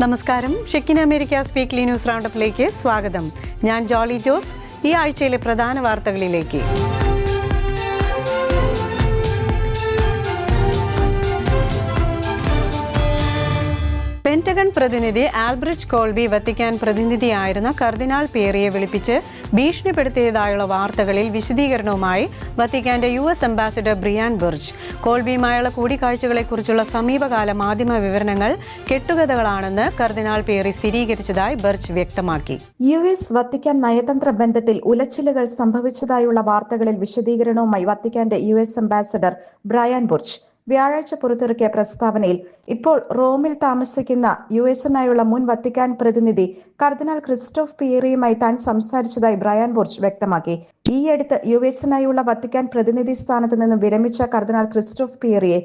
നമസ്കാരം. ഷെക്കിൻ Americas weekly news റൗണ്ടപ്പിലേക്ക് സ്വാഗതം. ഞാൻ ജോളി ജോസ്. ഈ ആഴ്ചയിലെ പ്രധാന വാർത്തകളിലേക്ക്. പെന്റഗൺ പ്രതിനിധി ആൽബ്രിച്ച് കോൾബി വത്തിക്കാൻ പ്രതിനിധിയായിരുന്ന കർദിനാൾ പിയറിയെ വിളിപ്പിച്ച് ഭീഷണിപ്പെടുത്തിയതായുള്ള വാർത്തകളിൽ വിശദീകരണവുമായി വത്തിക്കാന്റെ US അംബാസിഡർ ബ്രിയാൻ ബുർജ്. കോൾബിയുമായുള്ള കൂടിക്കാഴ്ചകളെക്കുറിച്ചുള്ള സമീപകാല മാധ്യമ വിവരണങ്ങൾ കെട്ടുകഥകളാണെന്ന് കർദിനാൾ പിയറി സ്ഥിരീകരിച്ചതായി ബുർജ് വ്യക്തമാക്കി. US വത്തിക്കാൻ നയതന്ത്ര ബന്ധത്തിൽ ഉലച്ചിലുകൾ സംഭവിച്ചതായുള്ള വാർത്തകളിൽ വിശദീകരണവുമായി വത്തിക്കാന്റെ US അംബാസിഡർ ബ്രയാൻ ബുർജ് വ്യാഴാഴ്ച പുറത്തിറക്കിയ പ്രസ്താവനയിൽ ഇപ്പോൾ റോമിൽ താമസിക്കുന്ന US-നായുള്ള മുൻ വത്തിക്കാൻ പ്രതിനിധി കർദിനാൾ ക്രിസ്റ്റോഫ് പിയറിയുമായി താൻ സംസാരിച്ചതായി ബ്രയാൻ ബുർജ് വ്യക്തമാക്കി. ഈയടുത്ത് US-നായുള്ള വത്തിക്കാൻ പ്രതിനിധി സ്ഥാനത്ത് നിന്നും വിരമിച്ച കർദിനാൾ ക്രിസ്റ്റോഫ് പിയറിയെ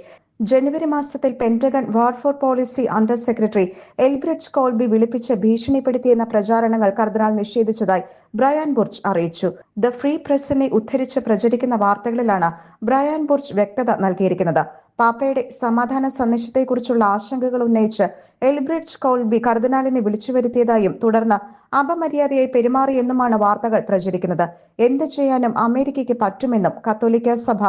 ജനുവരി മാസത്തിൽ പെന്റഗൺ വാർഫോർ policy under secretary Elbridge Colby വിളിപ്പിച്ച് ഭീഷണിപ്പെടുത്തിയെന്ന പ്രചാരണങ്ങൾ കർദിനാൾ നിഷേധിച്ചതായി ബ്രയാൻ ബുർജ് അറിയിച്ചു. ദ ഫ്രീ പ്രസിനെ ഉദ്ധരിച്ച് പ്രചരിക്കുന്ന വാർത്തകളിലാണ് ബ്രയാൻ ബുർജ് വ്യക്തത നൽകിയിരിക്കുന്നത്. പാപ്പയുടെ സമാധാന സന്ദേശത്തെക്കുറിച്ചുള്ള ആശങ്കകൾ ഉന്നയിച്ച് എൽബ്രിച്ച് കോൾബി കർദിനാളിനെ വിളിച്ചു വരുത്തിയതായും തുടർന്ന് അപമര്യാദയായി പെരുമാറിയെന്നുമാണ് വാർത്തകൾ പ്രചരിക്കുന്നത്. എന്ത് ചെയ്യാനും അമേരിക്കയ്ക്ക് പറ്റുമെന്നും കത്തോലിക്ക സഭ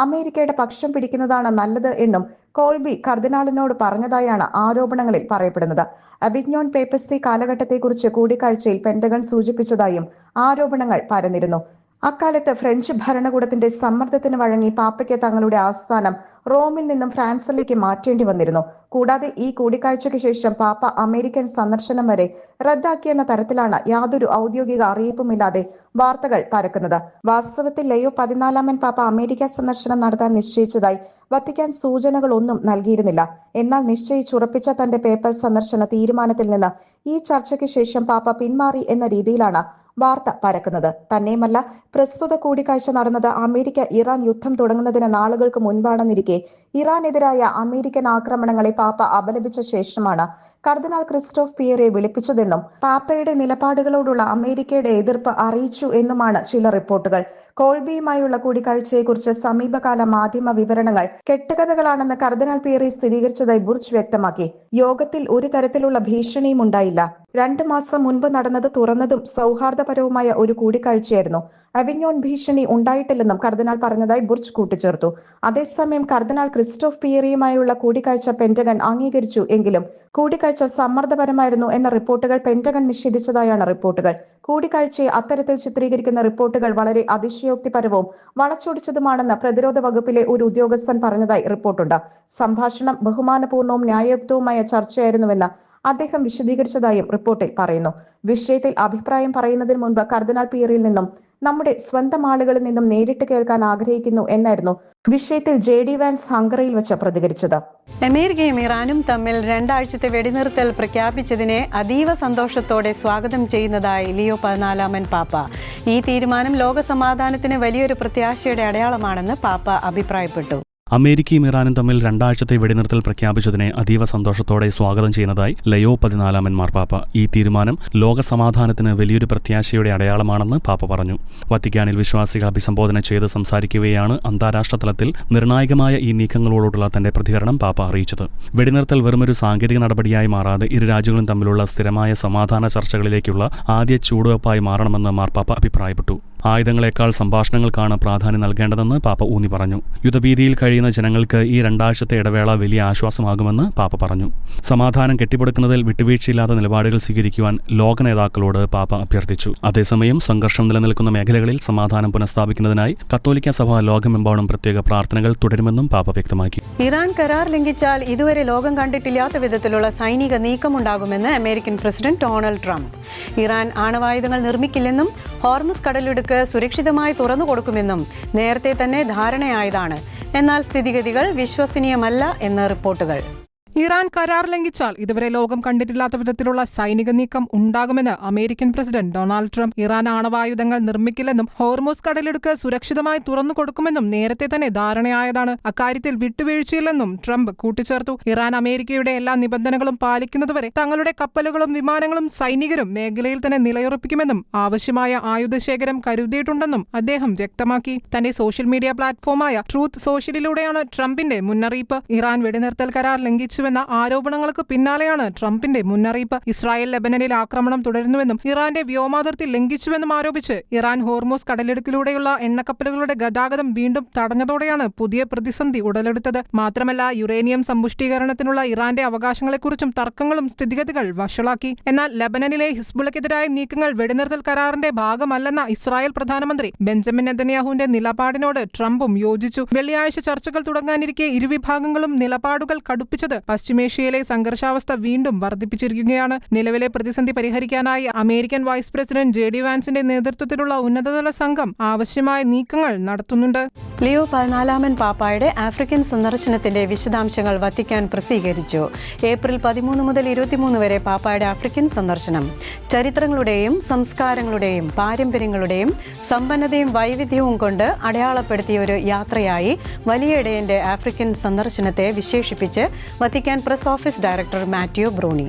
അമേരിക്കയുടെ പക്ഷം പിടിക്കുന്നതാണ് നല്ലത് എന്നും കോൾബി കർദിനാളിനോട് പറഞ്ഞതായാണ് ആരോപണങ്ങളിൽ പറയപ്പെടുന്നത്. അബിഗ്നോൺ പേപ്പസി കാലഘട്ടത്തെക്കുറിച്ച് കൂടിക്കാഴ്ചയിൽ പെന്റഗൺ സൂചിപ്പിച്ചതായും ആരോപണങ്ങൾ പരന്നിരുന്നു. അക്കാലത്ത് ഫ്രഞ്ച് ഭരണകൂടത്തിന്റെ സമ്മർദ്ദത്തിന് വഴങ്ങി പാപ്പയ്ക്ക് തങ്ങളുടെ ആസ്ഥാനം റോമിൽ നിന്നും ഫ്രാൻസിലേക്ക് മാറ്റേണ്ടി വന്നിരുന്നു. കൂടാതെ ഈ കൂടിക്കാഴ്ചയ്ക്ക് ശേഷം പാപ്പ അമേരിക്കൻ സന്ദർശനം വരെ റദ്ദാക്കിയെന്ന തരത്തിലാണ് യാതൊരു ഔദ്യോഗിക അറിയിപ്പുമില്ലാതെ വാർത്തകൾ പരക്കുന്നത്. വാസ്തവത്തിൽ ലയോ 14 പാപ്പ അമേരിക്ക സന്ദർശനം നടത്താൻ നിശ്ചയിച്ചതായി വത്തിക്കാൻ സൂചനകളൊന്നും നൽകിയിരുന്നില്ല. എന്നാൽ നിശ്ചയിച്ചുറപ്പിച്ച തന്റെ പേപ്പർ സന്ദർശന തീരുമാനത്തിൽ നിന്ന് ഈ ചർച്ചയ്ക്ക് ശേഷം പാപ്പ പിന്മാറി എന്ന രീതിയിലാണ് വാർത്ത പരക്കുന്നത്. തന്നെയുമല്ല, പ്രസ്തുത കൂടിക്കാഴ്ച നടന്നത് അമേരിക്ക ഇറാൻ യുദ്ധം തുടങ്ങുന്നതിന് നാളുകൾക്ക് മുൻപാണെന്നിരിക്കെ ഇറാനെതിരായ അമേരിക്കൻ ആക്രമണങ്ങളെ പാപ്പ അപലപിച്ച ശേഷമാണ് കർദിനാൾ ക്രിസ്റ്റോഫ് പിയറെ വിളിപ്പിച്ചതെന്നും പാപ്പയുടെ നിലപാടുകളോടുള്ള അമേരിക്കയുടെ എതിർപ്പ് അറിയിച്ചു എന്നുമാണ് ചില റിപ്പോർട്ടുകൾ. കോൾബിയുമായുള്ള കൂടിക്കാഴ്ചയെക്കുറിച്ച് സമീപകാല മാധ്യമ വിവരണങ്ങൾ കെട്ടുകഥകളാണെന്ന് കർദിനാൾ പിയറി സ്ഥിരീകരിച്ചതായി ബുർജ് വ്യക്തമാക്കി. യോഗത്തിൽ ഒരു തരത്തിലുള്ള ഭീഷണിയും ഉണ്ടായില്ല. 2 മാസം മുൻപ് നടന്നത് തുറന്നതും സൗഹാർദ്ദപരവുമായ ഒരു കൂടിക്കാഴ്ചയായിരുന്നു. അവിഗ്നോൺ ഭീഷണി ഉണ്ടായിട്ടില്ലെന്നും കർദിനാൾ പറഞ്ഞതായി ബുർജ് കൂട്ടിച്ചേർത്തു. അതേസമയം കർദിനാൾ ക്രിസ്റ്റോഫ് പിയറിയുമായുള്ള കൂടിക്കാഴ്ച പെന്റഗൺ അംഗീകരിച്ചു എങ്കിലും കൂടിക്കാഴ്ച സമ്മർദ്ദപരമായിരുന്നു എന്ന റിപ്പോർട്ടുകൾ പെന്റഗൺ നിഷേധിച്ചതായാണ് റിപ്പോർട്ടുകൾ. കൂടിക്കാഴ്ചയെ അത്തരത്തിൽ ചിത്രീകരിക്കുന്ന റിപ്പോർട്ടുകൾ വളരെ അതിശയോക്തിപരവും വളച്ചൊടിച്ചതുമാണെന്ന് പ്രതിരോധ വകുപ്പിലെ ഒരു ഉദ്യോഗസ്ഥൻ പറഞ്ഞതായി റിപ്പോർട്ടുണ്ട്. സംഭാഷണം ബഹുമാനപൂർണവും ന്യായയുക്തവുമായ ചർച്ചയായിരുന്നുവെന്ന് അദ്ദേഹം വിശദീകരിച്ചതായും റിപ്പോർട്ടിൽ പറയുന്നു. വിഷയത്തിൽ അഭിപ്രായം പറയുന്നതിന് മുൻപ് കർദിനാൾ പിയറിയിൽ നിന്നും നമ്മുടെ സ്വന്തം ആളുകളിൽ നിന്നും നേരിട്ട് കേൾക്കാൻ ആഗ്രഹിക്കുന്നു എന്നായിരുന്നു വിഷയത്തിൽ JD വാൻസ് ഹംഗറിയിൽ വെച്ച് പ്രതികരിച്ചത്. അമേരിക്കയും ഇറാനും തമ്മിൽ 2 ആഴ്ചത്തെ വെടിനിർത്തൽ പ്രഖ്യാപിച്ചതിനെ അതീവ സന്തോഷത്തോടെ സ്വാഗതം ചെയ്യുന്നതായി ലിയോ 14 പാപ്പ. ഈ തീരുമാനം ലോക സമാധാനത്തിന് വലിയൊരു പ്രത്യാശയുടെ അടയാളമാണെന്ന് പാപ്പ അഭിപ്രായപ്പെട്ടു. അമേരിക്കയും ഇറാനും തമ്മിൽ 2 ആഴ്ചത്തെ വെടിനിർത്തൽ പ്രഖ്യാപിച്ചതിനെ അതീവ സന്തോഷത്തോടെ സ്വാഗതം ചെയ്യുന്നതായി ലയോ 14 മാർപ്പാപ്പ. ഈ തീരുമാനം ലോക സമാധാനത്തിന് വലിയൊരു പ്രത്യാശയുടെ അടയാളമാണെന്ന് പാപ്പ പറഞ്ഞു. വത്തിക്കാനിൽ വിശ്വാസികളെ അഭിസംബോധന ചെയ്ത് സംസാരിക്കവെയാണ് അന്താരാഷ്ട്ര തലത്തിൽ നിർണായകമായ ഈ നീക്കങ്ങളോടുള്ള തന്റെ പ്രതികരണം പാപ്പ അറിയിച്ചത്. വെടിനിർത്തൽ വെറുമൊരു സാങ്കേതിക നടപടിയായി മാറാതെ ഇരു രാജ്യങ്ങളും തമ്മിലുള്ള സ്ഥിരമായ സമാധാന ചർച്ചകളിലേക്കുള്ള ആദ്യ ചുവടുവയ്പായി മാറണമെന്ന് മാർപ്പാപ്പ അഭിപ്രായപ്പെട്ടു. ആയുധങ്ങളെക്കാൾ സംഭാഷണങ്ങൾക്കാണ് പ്രാധാന്യം നൽകേണ്ടതെന്ന് പാപ്പ ഊന്നി പറഞ്ഞു. യുദ്ധഭീതിയിൽ കഴിയുന്ന ജനങ്ങൾക്ക് ഈ 2 ആഴ്ചത്തെ ഇടവേള വലിയ ആശ്വാസമാകുമെന്ന് പാപ്പ പറഞ്ഞു. സമാധാനം കെട്ടിപ്പടുക്കുന്നതിൽ വിട്ടുവീഴ്ചയില്ലാത്ത നിലപാടുകൾ സ്വീകരിക്കുവാൻ ലോക നേതാക്കളോട് പാപ്പ അഭ്യർത്ഥിച്ചു. അതേസമയം സംഘർഷം നിലനിൽക്കുന്ന മേഖലകളിൽ സമാധാനം പുനഃസ്ഥാപിക്കുന്നതിനായി കത്തോലിക്ക സഭ ലോകമെമ്പാടും പ്രത്യേക പ്രാർത്ഥനകൾ തുടരുമെന്നും പാപ്പ വ്യക്തമാക്കി. ഇറാൻ കരാർ ലംഘിച്ചാൽ ഇതുവരെ ലോകം കണ്ടിട്ടില്ലാത്ത വിധത്തിലുള്ള സൈനിക നീക്കമുണ്ടാകുമെന്ന് American president Donald Trump. Iran ആണവായുധങ്ങൾ നിർമ്മിക്കില്ലെന്നും ഹോർമുസ് കടലിടുക്ക് സുരക്ഷിതമായി തുറന്നു കൊടുക്കുമെന്നും നേരത്തെ തന്നെ ധാരണയായതാണ്. എന്നാൽ സ്ഥിതിഗതികൾ വിശ്വസനീയമല്ല എന്ന് റിപ്പോർട്ടുകൾ. ഇറാൻ കരാർ ലംഘിച്ചാൽ ഇതുവരെ ലോകം കണ്ടിട്ടില്ലാത്ത വിധത്തിലുള്ള സൈനിക നീക്കം ഉണ്ടാകുമെന്ന് American president Donald Trump. Iran ആണവായുധങ്ങൾ നിർമ്മിക്കില്ലെന്നും ഹോർമുസ് കടലിടുക്ക് സുരക്ഷിതമായി തുറന്നു കൊടുക്കുമെന്നും നേരത്തെ തന്നെ ധാരണയായതാണ്. അക്കാര്യത്തിൽ വിട്ടുവീഴ്ചയില്ലെന്നും ട്രംപ് കൂട്ടിച്ചേർത്തു. ഇറാൻ അമേരിക്കയുടെ എല്ലാ നിബന്ധനകളും പാലിക്കുന്നതുവരെ തങ്ങളുടെ കപ്പലുകളും വിമാനങ്ങളും സൈനികരും മേഖലയിൽ തന്നെ നിലയുറപ്പിക്കുമെന്നും ആവശ്യമായ ആയുധശേഖരം കരുതിയിട്ടുണ്ടെന്നും അദ്ദേഹം വ്യക്തമാക്കി. തന്റെ സോഷ്യൽ മീഡിയ പ്ലാറ്റ്ഫോമായ ട്രൂത്ത് സോഷ്യലിലൂടെയാണ് ട്രംപിന്റെ മുന്നറിയിപ്പ്. ഇറാൻ വെടിനിർത്തൽ കരാർ ലംഘിച്ച് ലംഘിച്ചുവെന്ന ആരോപണങ്ങൾക്ക് പിന്നാലെയാണ് ട്രംപിന്റെ മുന്നറിയിപ്പ്. ഇസ്രായേൽ ലെബനനിൽ ആക്രമണം തുടരുന്നുവെന്നും ഇറാന്റെ വ്യോമാതിർത്തി ലംഘിച്ചുവെന്നും ആരോപിച്ച് ഇറാൻ ഹോർമൂസ് കടലിടുക്കിലൂടെയുള്ള എണ്ണക്കപ്പലുകളുടെ ഗതാഗതം വീണ്ടും തടഞ്ഞതോടെയാണ് പുതിയ പ്രതിസന്ധി ഉടലെടുത്തത്. മാത്രമല്ല, യുറേനിയം സമ്പുഷ്ടീകരണത്തിനുള്ള ഇറാന്റെ അവകാശങ്ങളെക്കുറിച്ചും തർക്കങ്ങളും സ്ഥിതിഗതികൾ വഷളാക്കി. എന്നാൽ ലെബനനിലെ ഹിസ്ബുള്ളക്കെതിരായ നീക്കങ്ങൾ വെടിനിർത്തൽ കരാറിന്റെ ഭാഗമല്ലെന്ന ഇസ്രായേൽ പ്രധാനമന്ത്രി ബെഞ്ചമിൻ നെതന്യാഹുവിന്റെ നിലപാടിനോട് ട്രംപും യോജിച്ചു. വെള്ളിയാഴ്ച ചർച്ചകൾ തുടങ്ങാനിരിക്കെ ഇരുവിഭാഗങ്ങളും നിലപാടുകൾ കടുപ്പിച്ചത് പശ്ചിമേഷ്യയിലെ സംഘർഷാവസ്ഥ വീണ്ടും വർദ്ധിപ്പിച്ചിരിക്കുകയാണ്. നിലവിലെ പ്രതിസന്ധി പരിഹരിക്കാനായി അമേരിക്കൻ വൈസ് പ്രസിഡന്റ് JD വാൻസിന്റെ നേതൃത്വത്തിലുള്ള ഉന്നതതല സംഘം ആവശ്യമായ നീക്കങ്ങൾ നടത്തുന്നുണ്ട്. ലിയോ 14 പാപ്പായുടെ ആഫ്രിക്കൻ സന്ദർശനത്തിന്റെ വിശദാംശങ്ങൾ വത്തിക്കാൻ പ്രസിദ്ധീകരിച്ചു. ഏപ്രിൽ 13 മുതൽ 23 വരെ പാപ്പായുടെ ആഫ്രിക്കൻ സന്ദർശനം ചരിത്രങ്ങളുടെയും സംസ്കാരങ്ങളുടെയും പാരമ്പര്യങ്ങളുടെയും സമ്പന്നതയും വൈവിധ്യവും കൊണ്ട് അടയാളപ്പെടുത്തിയ ഒരു യാത്രയായി വലിയ ഇടയന്റെ ആഫ്രിക്കൻ സന്ദർശനത്തെ വിശേഷിപ്പിച്ച് Vatican press office director Matteo Bruni.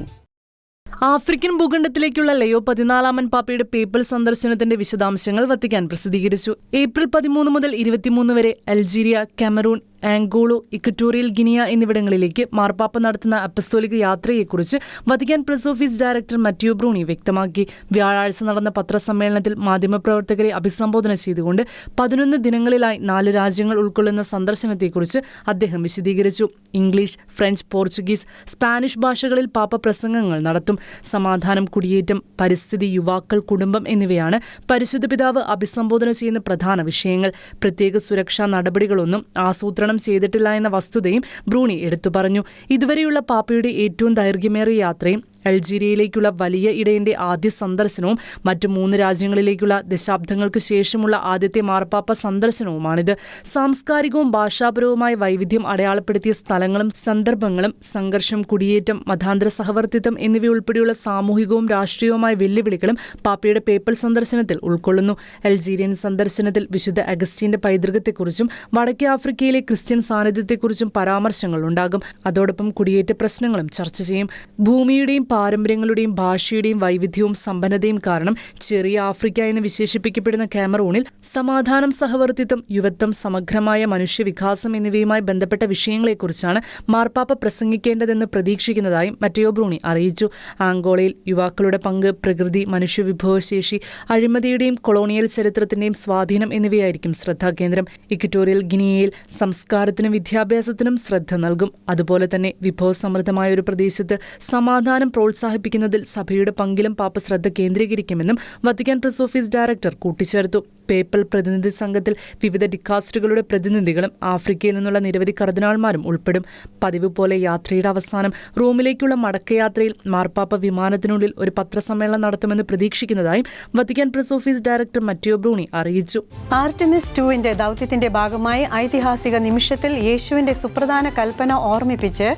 African ഭൂഖണ്ഡത്തിലേക്കുള്ള ലയോ 14 പാപ്പയുടെ പേപ്പൽ സന്ദർശനത്തിന്റെ വിശദാംശങ്ങൾ വത്തിക്കാൻ പ്രസിദ്ധീകരിച്ചു. ഏപ്രിൽ 13 മുതൽ 23 വരെ അൾജീരിയ, കാമറൂൺ, ആംഗോളോ, ഇക്വറ്റോറിയൽ ഗിനിയ എന്നിവിടങ്ങളിലേക്ക് മാർപ്പാപ്പ നടത്തുന്ന അപ്പസ്തോലിക യാത്രയെക്കുറിച്ച് Vatican press office director Matteo Bruny വ്യക്തമാക്കി. വ്യാഴാഴ്ച നടന്ന പത്രസമ്മേളനത്തിൽ മാധ്യമപ്രവർത്തകരെ അഭിസംബോധന ചെയ്തുകൊണ്ട് 11 ദിനങ്ങളിലായി 4 രാജ്യങ്ങൾ ഉൾക്കൊള്ളുന്ന സന്ദർശനത്തെക്കുറിച്ച് അദ്ദേഹം വിശദീകരിച്ചു. ഇംഗ്ലീഷ്, ഫ്രഞ്ച്, പോർച്ചുഗീസ്, സ്പാനിഷ് ഭാഷകളിൽ പാപ്പ പ്രസംഗങ്ങൾ നടത്തും. സമാധാനം, കുടിയേറ്റം, പരിസ്ഥിതി, യുവാക്കൾ, കുടുംബം എന്നിവയാണ് പരിശുദ്ധ പിതാവ് അഭിസംബോധന ചെയ്യുന്ന പ്രധാന വിഷയങ്ങൾ. പ്രത്യേക സുരക്ഷാ നടപടികളൊന്നും ആസൂത്രണം ചെയ്തിട്ടില്ല എന്ന വസ്തുതയും ബ്രൂണി എടുത്തു പറഞ്ഞു. ഇതുവരെയുള്ള പാപ്പയുടെ ഏറ്റവും ദൈർഘ്യമേറിയ യാത്രയും അൾജീരിയയിലേക്കുള്ള വലിയ ഇടയന്റെ ആദ്യ സന്ദർശനവും മറ്റു 3 രാജ്യങ്ങളിലേക്കുള്ള ദശാബ്ദങ്ങൾക്ക് ശേഷമുള്ള ആദ്യത്തെ മാർപ്പാപ്പ സന്ദർശനവുമാണിത്. സാംസ്കാരികവും ഭാഷാപരവുമായ വൈവിധ്യം അടയാളപ്പെടുത്തിയ സ്ഥലങ്ങളും സന്ദർഭങ്ങളും സംഘർഷം, കുടിയേറ്റം, മതാന്തര സഹവർത്തിത്വം എന്നിവയുൾപ്പെടെയുള്ള സാമൂഹികവും രാഷ്ട്രീയവുമായ വെല്ലുവിളികളും പാപ്പയുടെ പേപ്പൽ സന്ദർശനത്തിൽ ഉൾക്കൊള്ളുന്നു. അൾജീരിയൻ സന്ദർശനത്തിൽ വിശുദ്ധ അഗസ്റ്റീന്റെ പൈതൃകത്തെക്കുറിച്ചും വടക്കേ ആഫ്രിക്കയിലെ ക്രിസ്ത്യൻ സാന്നിധ്യത്തെക്കുറിച്ചും പരാമർശങ്ങളുണ്ടാകും. അതോടൊപ്പം കുടിയേറ്റ പ്രശ്നങ്ങളും ചർച്ച ചെയ്യും. ഭൂമിയുടെയും പാരമ്പര്യങ്ങളുടെയും ഭാഷയുടെയും വൈവിധ്യവും സമ്പന്നതയും കാരണം ചെറിയ ആഫ്രിക്ക എന്ന് വിശേഷിപ്പിക്കപ്പെടുന്ന കാമറൂണിൽ സമാധാനം, സഹവർത്തിത്വം, യുവത്വം, സമഗ്രമായ മനുഷ്യവികാസം എന്നിവയുമായി ബന്ധപ്പെട്ട വിഷയങ്ങളെക്കുറിച്ചാണ് മാർപ്പാപ്പ പ്രസംഗിക്കേണ്ടതെന്ന് പ്രതീക്ഷിക്കുന്നതായും മാറ്റിയോ ബ്രൂണി അറിയിച്ചു. ആംഗോളയിൽ യുവാക്കളുടെ പങ്ക്, പ്രകൃതി, മനുഷ്യവിഭവശേഷി, അഴിമതിയുടെയും കൊളോണിയൽ ചരിത്രത്തിന്റെയും സ്വാധീനം എന്നിവയായിരിക്കും ശ്രദ്ധാകേന്ദ്രം. ഇക്വറ്റോറിയൽ ഗിനിയയിൽ സംസ്കാരത്തിനും വിദ്യാഭ്യാസത്തിനും ശ്രദ്ധ നൽകും. അതുപോലെ തന്നെ വിഭവസമൃദ്ധമായ ഒരു പ്രദേശത്ത് സമാധാനം പ്രോത്സാഹിപ്പിക്കുന്നതിൽ സഭയുടെ പങ്കിലും പാപ്പ ശ്രദ്ധ കേന്ദ്രീകരിക്കുമെന്നും വത്തിക്കാൻ പ്രസ് ഓഫീസ് ഡയറക്ടർ കൂട്ടിച്ചേർത്തു. പേപ്പൽ പ്രതിനിധി സംഘത്തിൽ വിവിധ ഡിക്കാസ്റ്ററുകളുടെ പ്രതിനിധികളും ആഫ്രിക്കയിൽ നിന്നുള്ള നിരവധി കർദിനാൾമാരും ഉൾപ്പെടും. പതിവ് പോലെ യാത്രയുടെ അവസാനം റോമിലേക്കുള്ള മടക്കയാത്രയിൽ മാർപ്പാപ്പ വിമാനത്തിനുള്ളിൽ ഒരു പത്രസമ്മേളനം നടത്തുമെന്ന് പ്രതീക്ഷിക്കുന്നതായും Vatican press office director Matteo Bruny അറിയിച്ചു. ആർടെമിസ് 2 ദൗത്യത്തിന്റെ ഭാഗമായി ഐതിഹാസിക നിമിഷത്തിൽ യേശുവിന്റെ സുപ്രധാന കൽപ്പന ഓർമ്മിപ്പിച്ച്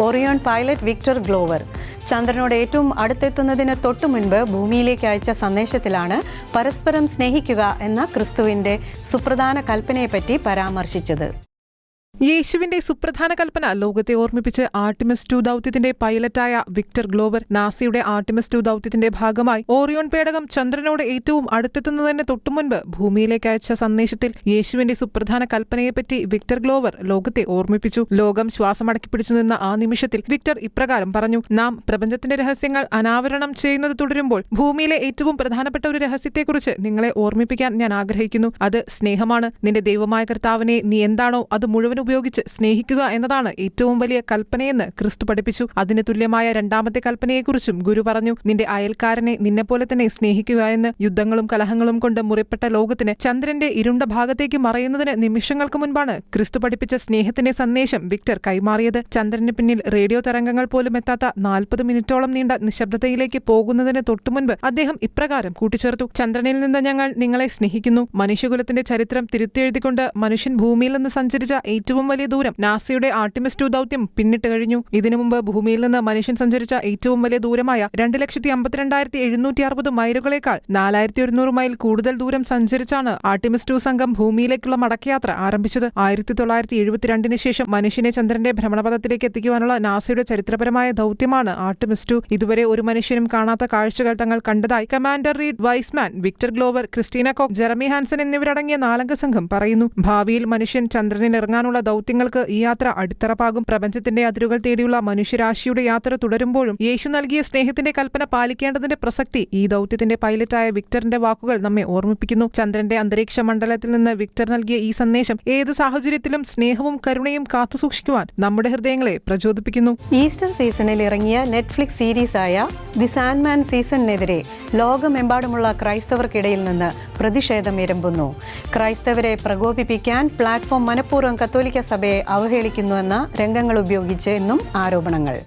ഓറിയോൺ പൈലറ്റ് വിക്ടർ ഗ്ലോവർ ചന്ദ്രനോട് ഏറ്റവും അടുത്തെത്തുന്നതിന് തൊട്ടു മുൻപ് ഭൂമിയിലേക്ക് അയച്ച സന്ദേശത്തിലാണ് പരസ്പരം സ്നേഹിക്കുക എന്ന ക്രിസ്തുവിന്റെ സുപ്രധാന കൽപ്പനയെപ്പറ്റി പരാമർശിച്ചത്. യേശുവിന്റെ സുപ്രധാന കൽപ്പന ലോകത്തെ ഓർമ്മിപ്പിച്ച് ആർട്ടിമിസ് 2 ദൗത്യത്തിന്റെ പൈലറ്റായ വിക്ടർ ഗ്ലോവർ നാസയുടെ ആർട്ടിമിസ് 2 ദൗത്യത്തിന്റെ ഭാഗമായി ഓറിയോൺ പേടകം ചന്ദ്രനോട് ഏറ്റവും അടുത്തെത്തുന്നതിന് തൊട്ടുമുൻപ് ഭൂമിയിലേക്ക് അയച്ച സന്ദേശത്തിൽ യേശുവിന്റെ സുപ്രധാന കൽപ്പനയെപ്പറ്റി വിക്ടർ ഗ്ലോവർ ലോകത്തെ ഓർമ്മിപ്പിച്ചു. ലോകം ശ്വാസമടക്കി പിടിച്ചു നിന്ന ആ നിമിഷത്തിൽ വിക്ടർ ഇപ്രകാരം പറഞ്ഞു: നാം പ്രപഞ്ചത്തിന്റെ രഹസ്യങ്ങൾ അനാവരണം ചെയ്യുന്നത് തുടരുമ്പോൾ ഭൂമിയിലെ ഏറ്റവും പ്രധാനപ്പെട്ട ഒരു രഹസ്യത്തെക്കുറിച്ച് നിങ്ങളെ ഓർമ്മിപ്പിക്കാൻ ഞാൻ ആഗ്രഹിക്കുന്നു. അത് സ്നേഹമാണ്. നിന്റെ ദൈവമായ കർത്താവിനെ നീ എന്താണോ അത് മുഴുവൻ ഉപയോഗിച്ച് സ്നേഹിക്കുക എന്നതാണ് ഏറ്റവും വലിയ കൽപ്പനയെന്ന് ക്രിസ്തു പഠിപ്പിച്ചു. അതിന് തുല്യമായ രണ്ടാമത്തെ കൽപ്പനയെക്കുറിച്ചും ഗുരു പറഞ്ഞു: നിന്റെ അയൽക്കാരനെ നിന്നെപ്പോലെ തന്നെ സ്നേഹിക്കുക എന്ന്. യുദ്ധങ്ങളും കലഹങ്ങളും കൊണ്ട് മുറിപ്പെട്ട ലോകത്തിന് ചന്ദ്രന്റെ ഇരുണ്ട ഭാഗത്തേക്ക് മറയുന്നതിന് നിമിഷങ്ങൾക്ക് മുൻപാണ് ക്രിസ്തു പഠിപ്പിച്ച സ്നേഹത്തിന്റെ സന്ദേശം വിക്ടർ കൈമാറിയത്. ചന്ദ്രന് പിന്നിൽ റേഡിയോ തരംഗങ്ങൾ പോലും എത്താത്ത 40 മിനിറ്റോളം നീണ്ട നിശബ്ദതയിലേക്ക് പോകുന്നതിന് തൊട്ടുമുൻപ് അദ്ദേഹം ഇപ്രകാരം കൂട്ടിച്ചേർത്തു: ചന്ദ്രനിൽ നിന്ന് ഞങ്ങൾ നിങ്ങളെ സ്നേഹിക്കുന്നു. മനുഷ്യകുലത്തിന്റെ ചരിത്രം തിരുത്തിയെഴുതിക്കൊണ്ട് മനുഷ്യൻ ഭൂമിയിൽ നിന്ന് സഞ്ചരിച്ച ഏറ്റവും വലിയ ദൂരം നാസയുടെ ആർട്ടിമിസ് 2 ദൗത്യം പിന്നിട്ട് കഴിഞ്ഞു. ഇതിനു മുമ്പ് ഭൂമിയിൽ നിന്ന് മനുഷ്യൻ സഞ്ചരിച്ച ഏറ്റവും വലിയ ദൂരമായ 2,52,760 മൈലുകളേക്കാൾ 4,100 മൈൽ കൂടുതൽ ദൂരം സഞ്ചരിച്ചാണ് ആർട്ടിമിസ് 2 സംഘം ഭൂമിയിലേക്കുള്ള മടക്കയാത്ര ആരംഭിച്ചത്. 1972 ശേഷം മനുഷ്യനെ ചന്ദ്രന്റെ ഭ്രമണപഥത്തിലേക്ക് എത്തിക്കുവാനുള്ള നാസയുടെ ചരിത്രപരമായ ദൗത്യമാണ് ആർട്ടിമിസ് 2. ഇതുവരെ ഒരു മനുഷ്യനും കാണാത്ത കാഴ്ചകൾ തങ്ങൾ കണ്ടതായി commander Reid Wiseman, Victor Glover, Christina Koch, Jeremy Hansen എന്നിവരടങ്ങിയ 4 അംഗ സംഘം പറയുന്നു. ഭാവിയിൽ മനുഷ്യൻ ചന്ദ്രനിൽ ഇറങ്ങാനുള്ള തരത്തിലുള്ള ദൗത്യങ്ങൾക്ക് ഈ യാത്ര അടിത്തറപ്പാകും. പ്രപഞ്ചത്തിന്റെ അതിരുകൾ തേടിയുള്ള മനുഷ്യരാശിയുടെ യാത്ര തുടരുമ്പോഴും യേശു നൽകിയ സ്നേഹത്തിന്റെ കൽപ്പന പാലിക്കേണ്ടതിന്റെ പ്രസക്തി ഈ ദൗത്യത്തിന്റെ പൈലറ്റായ വിക്ടറിന്റെ വാക്കുകൾ നമ്മെ ഓർമ്മിപ്പിക്കുന്നു. ചന്ദ്രന്റെ അന്തരീക്ഷ മണ്ഡലത്തിൽ നിന്ന് വിക്ടർ നൽകിയ ഈ സന്ദേശം ഏത് സാഹചര്യത്തിലും സ്നേഹവും കരുണയും കാത്തുസൂക്ഷിക്കുവാൻ നമ്മുടെ ഹൃദയങ്ങളെ പ്രചോദിപ്പിക്കുന്നു. ഈസ്റ്റർ സീസണിൽ ഇറങ്ങിയ നെറ്റ്ഫ്ലിക്സ് സീരീസായ ദി സാൻഡ്മാൻ സീസണിനെതിരെ ലോകമെമ്പാടുമുള്ള ക്രൈസ്തവർക്കിടയിൽ നിന്ന് പ്രതിഷേധം ഇരമ്പുന്നു. ക്രൈസ്തവരെ പ്രകോപിപ്പിക്കാൻ പ്ലാറ്റ്ഫോം മനഃപൂർവ്വം കത്തോലിക്ക സഭയെ അവഹേളിക്കുന്നുവെന്ന രംഗങ്ങൾ ഉപയോഗിച്ച് എന്നും ആരോപണങ്ങൾ.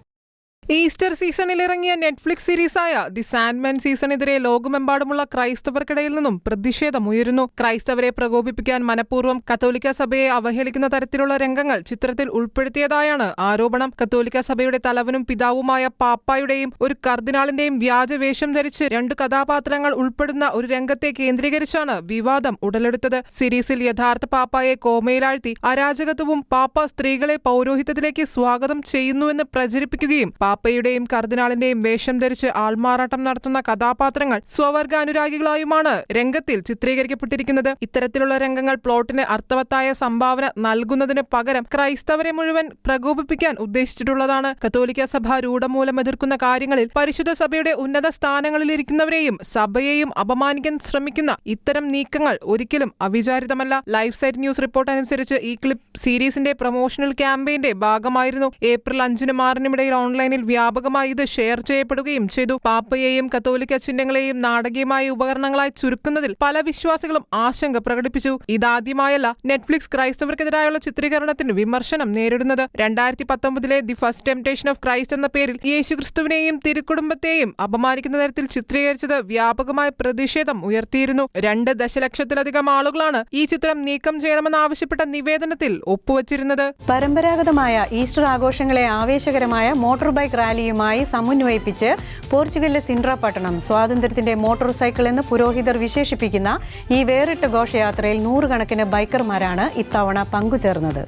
ഈസ്റ്റർ സീസണിൽ ഇറങ്ങിയ നെറ്റ്ഫ്ലിക്സ് സീരീസായ ദി സാൻഡ്മാൻ സീസണിനെതിരെ ലോകമെമ്പാടുമുള്ള ക്രൈസ്തവർക്കിടയിൽ നിന്നും പ്രതിഷേധമുയരുന്നു. ക്രൈസ്തവരെ പ്രകോപിപ്പിക്കാൻ മനഃപൂർവ്വം കത്തോലിക്ക സഭയെ അവഹേളിക്കുന്ന തരത്തിലുള്ള രംഗങ്ങൾ ചിത്രത്തിൽ ഉൾപ്പെടുത്തിയതായാണ് ആരോപണം. കത്തോലിക്ക സഭയുടെ തലവനും പിതാവുമായ പാപ്പായുടെയും ഒരു കർദിനാളിന്റെയും വ്യാജവേഷം ധരിച്ച് 2 കഥാപാത്രങ്ങൾ ഉൾപ്പെടുന്ന ഒരു രംഗത്തെ കേന്ദ്രീകരിച്ചാണ് വിവാദം ഉടലെടുത്തത്. സീരീസിൽ യഥാർത്ഥ പാപ്പായെ കോമയിലാഴ്ത്തി അരാജകത്വവും പാപ്പ സ്ത്രീകളെ പൗരോഹിത്യത്തിലേക്ക് സ്വാഗതം ചെയ്യുന്നുവെന്ന് പ്രചരിപ്പിക്കുകയും പാപ്പയുടെയും കർദിനാളിന്റെയും വേഷം ധരിച്ച് ആൾമാറാട്ടം നടത്തുന്ന കഥാപാത്രങ്ങൾ സ്വവർഗ അനുരാഗികളായുമാണ് രംഗത്തിൽ ചിത്രീകരിക്കപ്പെട്ടിരിക്കുന്നത്. ഇത്തരത്തിലുള്ള രംഗങ്ങൾ പ്ലോട്ടിന് അർത്ഥവത്തായ സംഭാവന നൽകുന്നതിന് പകരം ക്രൈസ്തവരെ മുഴുവൻ പ്രകോപിപ്പിക്കാൻ ഉദ്ദേശിച്ചിട്ടുള്ളതാണ്. കത്തോലിക്ക സഭ രൂഢമൂലം എതിർക്കുന്ന കാര്യങ്ങളിൽ പരിശുദ്ധ സഭയുടെ ഉന്നത സ്ഥാനങ്ങളിലിരിക്കുന്നവരെയും സഭയെയും അപമാനിക്കാൻ ശ്രമിക്കുന്ന ഇത്തരം നീക്കങ്ങൾ ഒരിക്കലും അവിചാരിതമല്ല. ലൈഫ് സൈറ്റ് ന്യൂസ് റിപ്പോർട്ട് അനുസരിച്ച് ഈ ക്ലിപ്പ് സീരീസിന്റെ പ്രൊമോഷണൽ ക്യാമ്പയിന്റെ ഭാഗമായിരുന്നു. ഏപ്രിൽ 5-നും 6-നും ഇടയിൽ ഓൺലൈനിൽ വ്യാപകമായി ഇത് ഷെയർ ചെയ്യപ്പെടുകയും ചെയ്തു. പാപ്പയെയും കത്തോലിക്ക ചിഹ്നങ്ങളെയും നാടകീയമായ ഉപകരണങ്ങളായി ചുരുക്കുന്നതിൽ പല വിശ്വാസികളും ആശങ്ക പ്രകടിപ്പിച്ചു. ഇതാദ്യമായല്ല നെറ്റ്ഫ്ലിക്സ് ക്രൈസ്തവർക്കെതിരായുള്ള ചിത്രീകരണത്തിന് വിമർശനം നേരിടുന്നത്. 2019 the first temptation of Christ എന്ന പേരിൽ യേശുക്രിസ്തുവിനെയും തിരുക്കുടുംബത്തെയും അപമാനിക്കുന്ന തരത്തിൽ ചിത്രീകരിച്ചത് വ്യാപകമായ പ്രതിഷേധം ഉയർത്തിയിരുന്നു. 2 ദശലക്ഷത്തിലധികം ആളുകളാണ് ഈ ചിത്രം നീക്കം ചെയ്യണമെന്നാവശ്യപ്പെട്ട നിവേദനത്തിൽ ഒപ്പുവച്ചിരുന്നത്. പരമ്പരാഗതമായ ഈസ്റ്റർ ആഘോഷങ്ങളെ ആവേശകരമായ മോട്ടോർ ബൈക്ക് റാലിയുമായി സമന്വയിപ്പിച്ച് പോർച്ചുഗലിലെ സിൻഡ്ര പട്ടണം സ്വാതന്ത്ര്യത്തിന്റെ മോട്ടോർ സൈക്കിൾ എന്ന് പുരോഹിതർ വിശേഷിപ്പിക്കുന്ന ഈ വേറിട്ട ഘോഷയാത്രയിൽ 100 കണക്കിന് ബൈക്കർമാരാണ് ഇത്തവണ പങ്കുചേർന്നത്.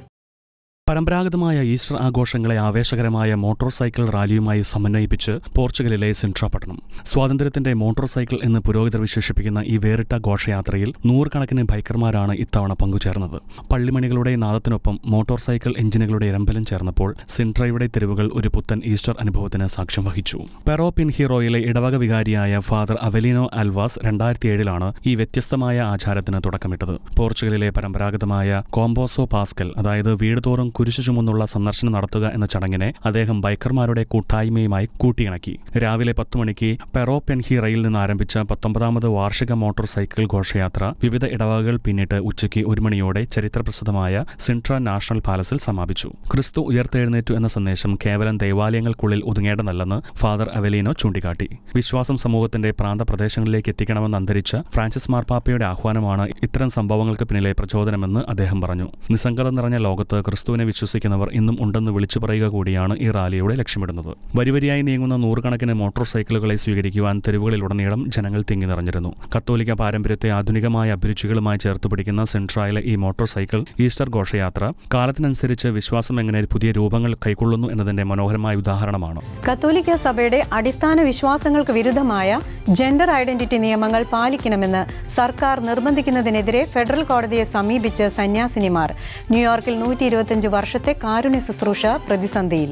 പരമ്പരാഗതമായ ഈസ്റ്റർ ആഘോഷങ്ങളെ ആവേശകരമായ മോട്ടോർ സൈക്കിൾ റാലിയുമായി സമന്വയിപ്പിച്ച് പോർച്ചുഗലിലെ സിൻഡ്ര പട്ടണം സ്വാതന്ത്ര്യത്തിന്റെ മോട്ടോർ സൈക്കിൾ എന്ന് പുരോഹിതർ വിശേഷിപ്പിക്കുന്ന ഈ വേറിട്ട ഘോഷയാത്രയിൽ 100 കണക്കിന് ബൈക്കർമാരാണ് ഇത്തവണ പങ്കുചേർന്നത്. പള്ളിമണികളുടെ നാദത്തിനൊപ്പം മോട്ടോർ സൈക്കിൾ എഞ്ചിനുകളുടെ ഇരമ്പലും ചേർന്നപ്പോൾ സിൻഡ്രയുടെ തെരുവുകൾ ഒരു പുത്തൻ ഈസ്റ്റർ അനുഭവത്തിന് സാക്ഷ്യം വഹിച്ചു. പെറോ പിൻഹീറോയിലെ ഇടവക വികാരിയായ ഫാദർ അവലിനോ അൽവാസ് 2007 ഈ വ്യത്യസ്തമായ ആചാരത്തിന് തുടക്കമിട്ടത്. പോർച്ചുഗലിലെ പരമ്പരാഗതമായ കോംബോസോ പാസ്കൽ, അതായത് വീട് തോറും കുരിശു ചുമന്നുള്ള സന്ദർശനം നടത്തുക എന്ന ചടങ്ങിനെ അദ്ദേഹം ബൈക്കർമാരുടെ കൂട്ടായ്മയുമായി കൂട്ടിയിണക്കി. രാവിലെ 10 മണിക്ക് പെറോ പെൻഹീറയിൽ നിന്ന് ആരംഭിച്ച 19ാമത് വാർഷിക മോട്ടോർ സൈക്കിൾ ഘോഷയാത്ര വിവിധ ഇടവകകൾ പിന്നിട്ട് ഉച്ചയ്ക്ക് 1 മണിയോടെ ചരിത്രപ്രസിദ്ധമായ സിൻഡ്ര നാഷണൽ പാലസിൽ സമാപിച്ചു. ക്രിസ്തു ഉയർത്തെഴുന്നേറ്റു എന്ന സന്ദേശം കേവലം ദൈവാലയങ്ങൾക്കുള്ളിൽ ഒതുങ്ങേണ്ടതല്ലെന്ന് ഫാദർ അവലീനോ ചൂണ്ടിക്കാട്ടി. വിശ്വാസം സമൂഹത്തിന്റെ പ്രാന്തപ്രദേശങ്ങളിലേക്ക് എത്തിക്കണമെന്ന് അന്തരിച്ച ഫ്രാൻസിസ് മാർപ്പാപ്പയുടെ ആഹ്വാനമാണ് ഇത്തരം സംഭവങ്ങൾക്ക് പിന്നിലെ പ്രചോദനമെന്ന് അദ്ദേഹം പറഞ്ഞു. നിസ്സംഗത നിറഞ്ഞ ലോകത്ത് ക്രിസ്തുവിനെ വിശ്വസിക്കുന്നവർ ഇന്നും ഉണ്ടെന്ന് വിളിച്ചു പറയുക കൂടിയാണ് ഈ റാലിയുടെ ലക്ഷ്യമിടുന്നത്. വരിവരിയായി നീങ്ങുന്ന 100 കണക്കിന് മോട്ടോർ സൈക്കിളുകളെ സ്വീകരിക്കുവാൻ തെരുവുകളിലുടനീളം ജനങ്ങൾ തിങ്ങി നിറഞ്ഞിരുന്നു. കത്തോലിക്ക പാരമ്പര്യത്തെ ആധുനികമായ അഭിരുചികളുമായി ചേർത്ത് പിടിക്കുന്ന സിൻഡ്രയിലെ ഈ മോട്ടോർ സൈക്കിൾ ഈസ്റ്റർ ഘോഷയാത്ര കാലത്തിനനുസരിച്ച് വിശ്വാസം എങ്ങനെ പുതിയ രൂപങ്ങൾ കൈക്കൊള്ളുന്നു എന്നതിന്റെ മനോഹരമായ ഉദാഹരണമാണ്. കത്തോലിക്ക സഭയുടെ അടിസ്ഥാന വിശ്വാസങ്ങൾക്ക് വിരുദ്ധമായ ജെൻഡർ ഐഡന്റിറ്റി നിയമങ്ങൾ പാലിക്കണമെന്ന് സർക്കാർ നിർബന്ധിക്കുന്നതിനെതിരെ ഫെഡറൽ കോടതിയെ സമീപിച്ച് സന്യാസിനിമാർ. ന്യൂയോർക്കിൽ 125 വർഷത്തെ കാരുണ്യ ശുശ്രൂഷ പ്രതിസന്ധിയിൽ.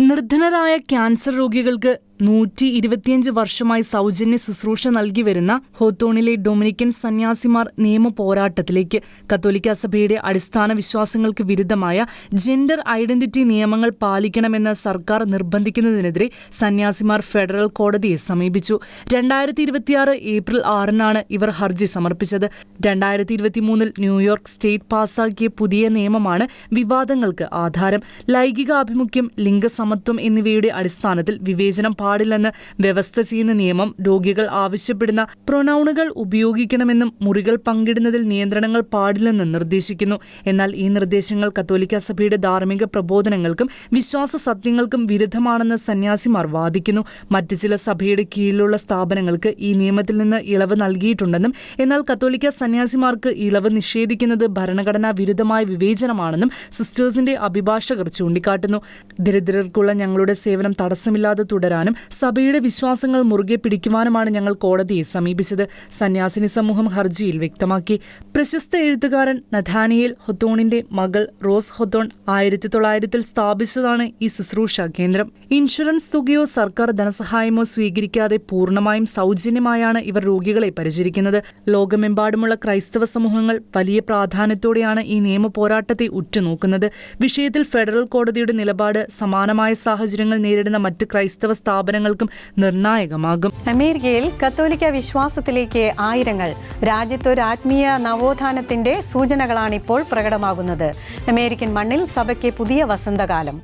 നിർധനരായ ക്യാൻസർ രോഗികൾക്ക് 125 വർഷമായി സൗജന്യ ശുശ്രൂഷ നൽകി വരുന്ന ഹോത്തോണിലെ ഡൊമിനിക്കൻ സന്യാസിമാർ നിയമ പോരാട്ടത്തിലേക്ക്. കത്തോലിക്ക സഭയുടെ അടിസ്ഥാന വിശ്വാസങ്ങൾക്ക് വിരുദ്ധമായ ജെൻഡർ ഐഡന്റിറ്റി നിയമങ്ങൾ പാലിക്കണമെന്ന് സർക്കാർ നിർബന്ധിക്കുന്നതിനെതിരെ സന്യാസിമാർ ഫെഡറൽ കോടതിയെ സമീപിച്ചു. 2026 ഏപ്രിൽ 6-നാണ് ഇവർ ഹർജി സമർപ്പിച്ചത്. 2023 ന്യൂയോർക്ക് സ്റ്റേറ്റ് പാസാക്കിയ പുതിയ നിയമമാണ് വിവാദങ്ങൾക്ക് ആധാരം. ലൈംഗികാഭിമുഖ്യം, ലിംഗസമത്വം എന്നിവയുടെ അടിസ്ഥാനത്തിൽ വിവേചനം പാടില്ലെന്ന് വ്യവസ്ഥ ചെയ്യുന്ന നിയമം രോഗികൾ ആവശ്യപ്പെടുന്ന പ്രൊനൗണുകൾ ഉപയോഗിക്കണമെന്നും മുറികൾ പങ്കിടുന്നതിൽ നിയന്ത്രണങ്ങൾ പാടില്ലെന്നും നിർദ്ദേശിക്കുന്നു. എന്നാൽ ഈ നിർദ്ദേശങ്ങൾ കത്തോലിക്ക സഭയുടെ ധാർമ്മിക പ്രബോധനങ്ങൾക്കും വിശ്വാസ സത്യങ്ങൾക്കും വിരുദ്ധമാണെന്ന് സന്യാസിമാർ വാദിക്കുന്നു. മറ്റ് ചില സഭയുടെ കീഴിലുള്ള സ്ഥാപനങ്ങൾക്ക് ഈ നിയമത്തിൽ നിന്ന് ഇളവ് നൽകിയിട്ടുണ്ടെന്നും എന്നാൽ കത്തോലിക്ക സന്യാസിമാർക്ക് ഇളവ് നിഷേധിക്കുന്നത് ഭരണഘടനാ വിരുദ്ധമായ വിവേചനമാണെന്നും സിസ്റ്റേഴ്സിന്റെ അഭിഭാഷകർ ചൂണ്ടിക്കാട്ടുന്നു. ദരിദ്രർക്കുള്ള ഞങ്ങളുടെ സേവനം തടസ്സമില്ലാതെ തുടരാനും സഭയുടെ വിശ്വാസങ്ങൾ മുറുകെ പിടിക്കുവാനുമാണ് ഞങ്ങൾ കോടതിയെ സമീപിച്ചത്, സന്യാസിനി സമൂഹം ഹർജിയിൽ വ്യക്തമാക്കി. പ്രശസ്ത എഴുത്തുകാരൻ നഥാനിയേൽ ഹൊത്തോണിന്റെ മകൾ റോസ് ഹൊത്തോൺ 1900 സ്ഥാപിച്ചതാണ് ഈ ശുശ്രൂഷ കേന്ദ്രം. ഇൻഷുറൻസ് തുകയോ സർക്കാർ ധനസഹായമോ സ്വീകരിക്കാതെ പൂർണ്ണമായും സൗജന്യമായാണ് ഇവർ രോഗികളെ പരിചരിക്കുന്നത്. ലോകമെമ്പാടുമുള്ള ക്രൈസ്തവ സമൂഹങ്ങൾ വലിയ പ്രാധാന്യത്തോടെയാണ് ഈ നിയമ പോരാട്ടത്തെ ഉറ്റുനോക്കുന്നത്. വിഷയത്തിൽ ഫെഡറൽ കോടതിയുടെ നിലപാട് സമാനമായ സാഹചര്യങ്ങൾ നേരിടുന്ന മറ്റ് ക്രൈസ്തവ സ്ഥാപനങ്ങൾക്കും നിർണായകമാകും. അമേരിക്കയിൽ കത്തോലിക്ക വിശ്വാസത്തിലേക്ക് ആയിരങ്ങൾ. രാജ്യത്തൊരു ആത്മീയ നവോത്ഥാനത്തിന്റെ സൂചനകളാണിപ്പോൾ പ്രകടമാകുന്നത്. അമേരിക്കൻ മണ്ണിൽ സഭയ്ക്ക് പുതിയ വസന്തകാലം.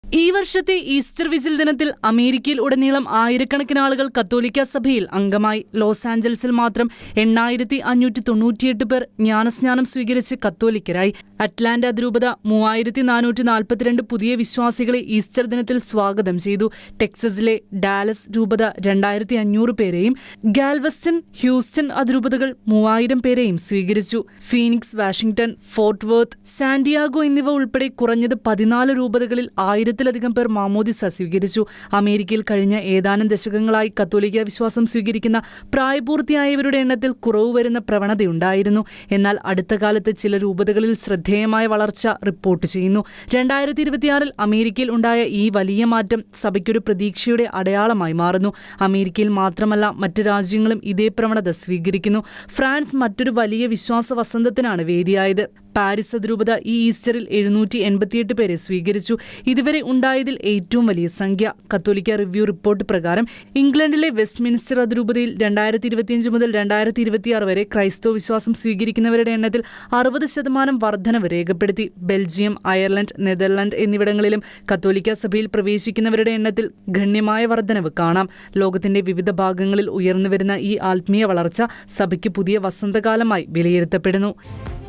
ഈ വർഷത്തെ ഈസ്റ്റർ വിസിൽ ദിനത്തിൽ അമേരിക്കയിൽ ഉടനീളം ആയിരക്കണക്കിന് ആളുകൾ കത്തോലിക്ക സഭയിൽ അംഗമായി. ലോസ് ആഞ്ചൽസിൽ മാത്രം 8598 പേർ ജ്ഞാനസ്നാനം സ്വീകരിച്ച് കത്തോലിക്കരായി. അറ്റ്ലാന്റ അതിരൂപത 3442 പുതിയ വിശ്വാസികളെ ഈസ്റ്റർ ദിനത്തിൽ സ്വാഗതം ചെയ്തു. ടെക്സസിലെ ഡാലസ് രൂപത 2500 പേരെയും ഗാൽവസ്റ്റൺ, ഹ്യൂസ്റ്റൺ അതിരൂപതകൾ 3000 പേരെയും സ്വീകരിച്ചു. Phoenix, Washington, fort worth, Santiago എന്നിവ ഉൾപ്പെടെ കുറഞ്ഞത് 14 രൂപതകളിൽ 1000-ലധികം പേർ മാമോദിസ സ്വീകരിച്ചു. അമേരിക്കയിൽ കഴിഞ്ഞ ഏതാനും ദശകങ്ങളായി കത്തോലിക്ക വിശ്വാസം സ്വീകരിക്കുന്ന പ്രായപൂർത്തിയായവരുടെ എണ്ണത്തിൽ കുറവ് വരുന്ന പ്രവണതയുണ്ടായിരുന്നു. എന്നാൽ അടുത്ത കാലത്ത് ചില രൂപതകളിൽ ശ്രദ്ധേയമായ വളർച്ച റിപ്പോർട്ട് ചെയ്യുന്നു. 2026 അമേരിക്കയിൽ ഉണ്ടായ ഈ വലിയ മാറ്റം സഭയ്ക്കൊരു പ്രതീക്ഷയുടെ അടയാളമായി മാറുന്നു. അമേരിക്കയിൽ മാത്രമല്ല മറ്റ് രാജ്യങ്ങളും ഇതേ പ്രവണത സ്വീകരിക്കുന്നു. ഫ്രാൻസ് മറ്റൊരു വലിയ വിശ്വാസ വസന്തത്തിനാണ് വേദിയായത്. പാരീസ് അതിരൂപത ഈ ഈസ്റ്ററിൽ 788 പേരെ സ്വീകരിച്ചു. ഇതുവരെ ഉണ്ടായതിൽ ഏറ്റവും വലിയ സംഖ്യ. കത്തോലിക്ക റിവ്യൂ റിപ്പോർട്ട് പ്രകാരം ഇംഗ്ലണ്ടിലെ വെസ്റ്റ്മിൻസ്റ്റർ അതിരൂപതയിൽ 2025 മുതൽ 2026 വരെ ക്രൈസ്തവ വിശ്വാസം സ്വീകരിക്കുന്നവരുടെ എണ്ണത്തിൽ 60% വർധനവ് രേഖപ്പെടുത്തി. ബെൽജിയം, അയർലൻഡ്, നെതർലൻഡ് എന്നിവിടങ്ങളിലും കത്തോലിക്ക സഭയിൽ പ്രവേശിക്കുന്നവരുടെ എണ്ണത്തിൽ ഗണ്യമായ വർധനവ് കാണാം. ലോകത്തിന്റെ വിവിധ ഭാഗങ്ങളിൽ ഉയർന്നുവരുന്ന ഈ ആത്മീയ വളർച്ച സഭയ്ക്ക് പുതിയ വസന്തകാലമായി വിലയിരുത്തപ്പെടുന്നു.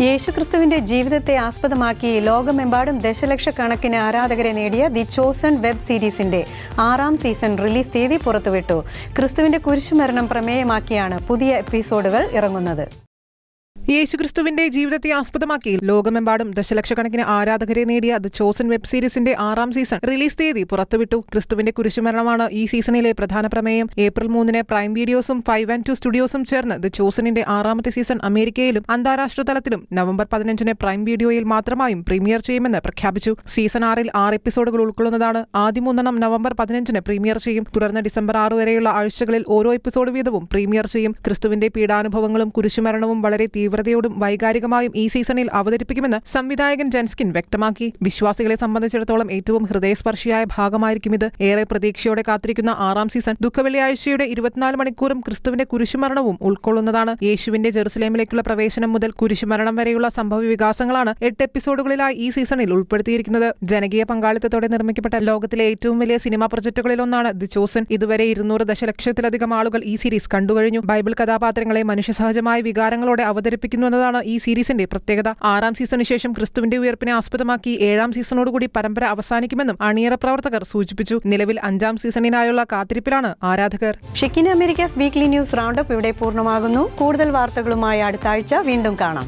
യേശുക്രിസ്തുവിന്റെ ജീവിതത്തെ ആസ്പദമാക്കി ലോകമെമ്പാടും ദശലക്ഷക്കണക്കിന് ആരാധകരെ നേടിയ ദി ചോസൺ വെബ് സീരീസിന്റെ 6ാം സീസൺ റിലീസ് തീയതി പുറത്തുവിട്ടു. ക്രിസ്തുവിന്റെ കുരിശുമരണം പ്രമേയമാക്കിയാണ് പുതിയ എപ്പിസോഡുകൾ ഇറങ്ങുന്നത്. യേശുക്രിസ്തുവിന്റെ ജീവിതത്തെ ആസ്പദമാക്കി ലോകമെമ്പാടും ദശലക്ഷക്കണക്കിന് ആരാധകരെ നേടിയ ദ ചോസൺ വെബ് സീരീസിന്റെ 6ാം സീസൺ റിലീസ് തീയതി പുറത്തുവിട്ടു. ക്രിസ്തുവിന്റെ കുരിശുമരണമാണ് ഈ സീസണിലെ പ്രധാന പ്രമേയം. ഏപ്രിൽ 3 പ്രൈം വീഡിയോസും 5&2 സ്റ്റുഡിയോസും ചേർന്ന് ദ ചോസണിന്റെ 6ാമത്തെ സീസൺ അമേരിക്കയിലും അന്താരാഷ്ട്ര തലത്തിലും നവംബർ 15 പ്രൈം വീഡിയോയിൽ മാത്രമായും പ്രീമിയർ ചെയ്യുമെന്ന് പ്രഖ്യാപിച്ചു. സീസൺ 6ൽ 6 എപ്പിസോഡുകൾ ഉൾക്കൊള്ളുന്നതാണ്. ആദ്യ 3 നവംബർ 15 പ്രീമിയർ ചെയ്യും. തുടർന്ന് ഡിസംബർ 6 വരെയുള്ള ആഴ്ചകളിൽ ഓരോ എപ്പിസോഡ് വീതവും പ്രീമിയർ ചെയ്യും. ക്രിസ്തുവിന്റെ പീഡാനുഭവങ്ങളും കുരിശുമരണവും വളരെ തീവ്രതയോടും വൈകാരികമായും ഈ സീസണിൽ അവതരിപ്പിക്കുമെന്ന് സംവിധായകൻ ജെൻസ്കിൻ വ്യക്തമാക്കി. വിശ്വാസികളെ സംബന്ധിച്ചിടത്തോളം ഏറ്റവും ഹൃദയസ്പർശിയായ ഭാഗമായിരിക്കും ഇത്. ഏറെ പ്രതീക്ഷയോടെ കാത്തിരിക്കുന്ന 6ാം സീസൺ ദുഃഖവെള്ളിയാഴ്ചയുടെ 24 മണിക്കൂറും ക്രിസ്തുവിന്റെ കുരിശുമരണവും ഉൾക്കൊള്ളുന്നതാണ്. യേശുവിന്റെ ജെറുസലേമിലേക്കുള്ള പ്രവേശനം മുതൽ കുരിശുമരണം വരെയുള്ള സംഭവ വികാസങ്ങളാണ് 8 എപ്പിസോഡുകളിലായി ഈ സീസണിൽ ഉൾപ്പെടുത്തിയിരിക്കുന്നത്. ജനകീയ പങ്കാളിത്തത്തോടെ നിർമ്മിക്കപ്പെട്ട ലോകത്തിലെ ഏറ്റവും വലിയ സിനിമാ പ്രൊജക്ടുകളിലൊന്നാണ് ദി ചോസൺ. ഇതുവരെ 200 ദശലക്ഷത്തിലധികം ആളുകൾ ഈ സീരീസ് കണ്ടുകഴിഞ്ഞു. ബൈബിൾ കഥാപാത്രങ്ങളെ മനുഷ്യസഹജമായ വികാരങ്ങളോടെ അവതരിപ്പിക്കുന്നതാണ് ഈ സീരീസിന്റെ പ്രത്യേകത. 6ാം സീസണിന് ശേഷം ക്രിസ്തുവിന്റെ ഉയർപ്പിനെ ആസ്പദമാക്കി 7ാം സീസണോടുകൂടി പരമ്പര അവസാനിക്കുമെന്നും അണിയറ പ്രവർത്തകർ സൂചിപ്പിച്ചു. നിലവിൽ 5ാം സീസണിനായുള്ള കാത്തിരിപ്പിലാണ് ആരാധകർ. Shekinah Americas weekly news roundup ഇവിടെ പൂർണ്ണമാകുന്നു. കൂടുതൽ വാർത്തകളുമായി അടുത്ത ആഴ്ച വീണ്ടും കാണാം.